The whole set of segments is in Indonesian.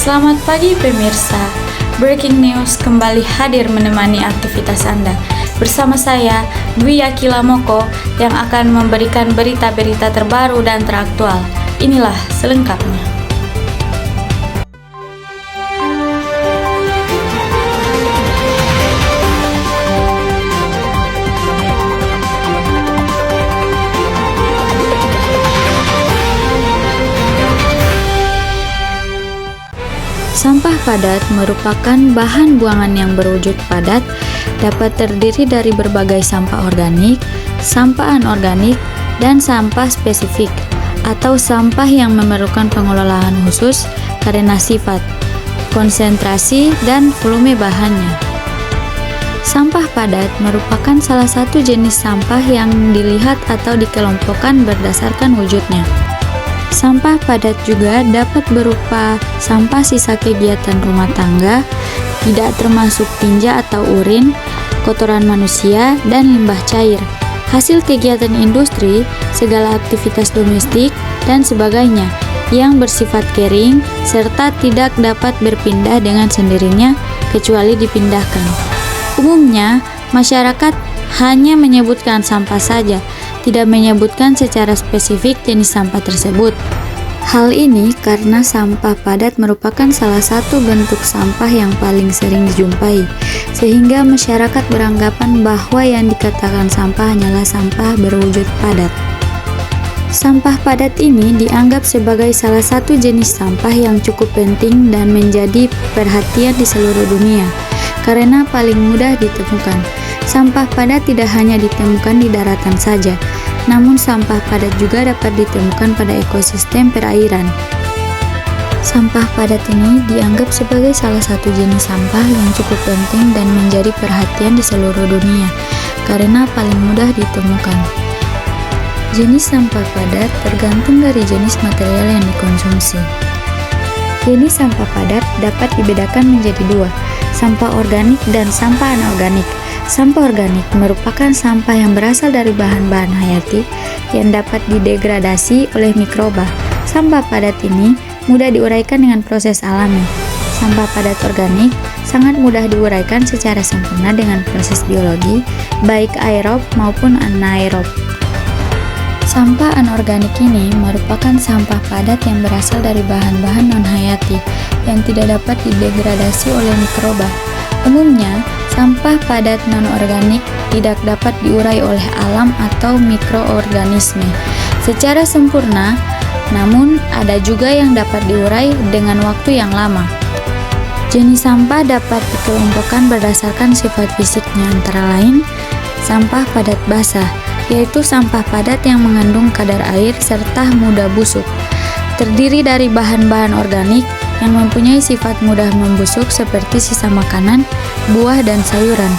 Selamat pagi pemirsa. Breaking News kembali hadir menemani aktivitas Anda. Bersama saya, Dwi Akila Moko, yang akan memberikan berita-berita terbaru dan teraktual. Inilah selengkapnya. Sampah padat merupakan bahan buangan yang berwujud padat, dapat terdiri dari berbagai sampah organik, sampah anorganik, dan sampah spesifik, atau sampah yang memerlukan pengelolaan khusus karena sifat, konsentrasi, dan volume bahannya. Sampah padat merupakan salah satu jenis sampah yang dilihat atau dikelompokkan berdasarkan wujudnya. Sampah padat juga dapat berupa sampah sisa kegiatan rumah tangga, tidak termasuk tinja atau urin, kotoran manusia, dan limbah cair, hasil kegiatan industri, segala aktivitas domestik, dan sebagainya yang bersifat kering serta tidak dapat berpindah dengan sendirinya kecuali dipindahkan. Umumnya, masyarakat hanya menyebutkan sampah saja, tidak menyebutkan secara spesifik jenis sampah tersebut. Hal ini karena sampah padat merupakan salah satu bentuk sampah yang paling sering dijumpai, sehingga masyarakat beranggapan bahwa yang dikatakan sampah hanyalah sampah berwujud padat. Sampah padat ini dianggap sebagai salah satu jenis sampah yang cukup penting dan menjadi perhatian di seluruh dunia, karena paling mudah ditemukan. Sampah padat tidak hanya ditemukan di daratan saja, namun sampah padat juga dapat ditemukan pada ekosistem perairan. Sampah padat ini dianggap sebagai salah satu jenis sampah yang cukup penting dan menjadi perhatian di seluruh dunia, karena paling mudah ditemukan. Jenis sampah padat tergantung dari jenis material yang dikonsumsi. Jenis sampah padat dapat dibedakan menjadi dua, sampah organik dan sampah anorganik. Sampah organik merupakan sampah yang berasal dari bahan-bahan hayati yang dapat didegradasi oleh mikroba. Sampah padat ini mudah diuraikan dengan proses alami. Sampah padat organik sangat mudah diuraikan secara sempurna dengan proses biologi, baik aerob maupun anaerob. Sampah anorganik ini merupakan sampah padat yang berasal dari bahan-bahan non-hayati yang tidak dapat didegradasi oleh mikroba. Umumnya, sampah padat non-organik tidak dapat diurai oleh alam atau mikroorganisme secara sempurna, namun ada juga yang dapat diurai dengan waktu yang lama. Jenis sampah dapat dikelompokkan berdasarkan sifat fisiknya, antara lain sampah padat basah, yaitu sampah padat yang mengandung kadar air serta mudah busuk, terdiri dari bahan-bahan organik yang mempunyai sifat mudah membusuk seperti sisa makanan, buah, dan sayuran.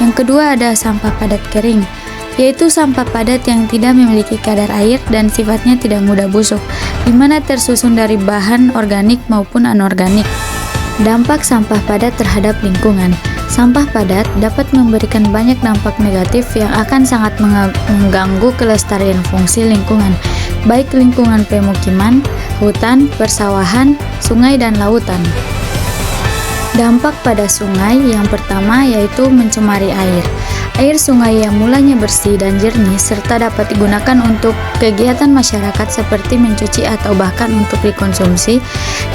Yang kedua ada sampah padat kering, yaitu sampah padat yang tidak memiliki kadar air dan sifatnya tidak mudah busuk, di mana tersusun dari bahan organik maupun anorganik. Dampak sampah padat terhadap lingkungan. Sampah padat dapat memberikan banyak dampak negatif yang akan sangat mengganggu kelestarian fungsi lingkungan, baik lingkungan pemukiman, hutan, persawahan, sungai, dan lautan. Dampak pada sungai yang pertama yaitu mencemari air. Air sungai yang mulanya bersih dan jernih serta dapat digunakan untuk kegiatan masyarakat seperti mencuci atau bahkan untuk dikonsumsi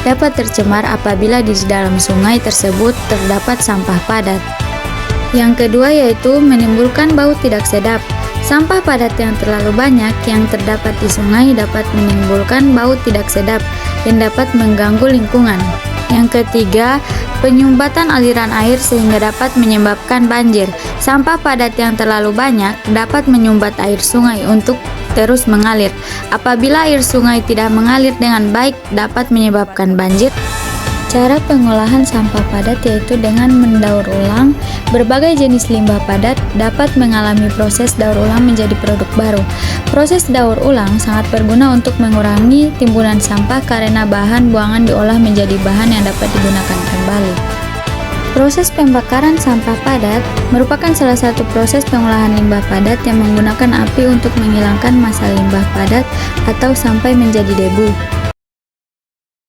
dapat tercemar apabila di dalam sungai tersebut terdapat sampah padat. Yang kedua yaitu menimbulkan bau tidak sedap. Sampah padat yang terlalu banyak yang terdapat di sungai dapat menimbulkan bau tidak sedap yang dapat mengganggu lingkungan. Yang ketiga, penyumbatan aliran air sehingga dapat menyebabkan banjir. Sampah padat yang terlalu banyak dapat menyumbat air sungai untuk terus mengalir. Apabila air sungai tidak mengalir dengan baik, dapat menyebabkan banjir. Cara pengolahan sampah padat yaitu dengan mendaur ulang. Berbagai jenis limbah padat dapat mengalami proses daur ulang menjadi produk baru. Proses daur ulang sangat berguna untuk mengurangi timbunan sampah karena bahan buangan diolah menjadi bahan yang dapat digunakan kembali. Proses pembakaran sampah padat merupakan salah satu proses pengolahan limbah padat yang menggunakan api untuk menghilangkan massa limbah padat atau sampai menjadi debu.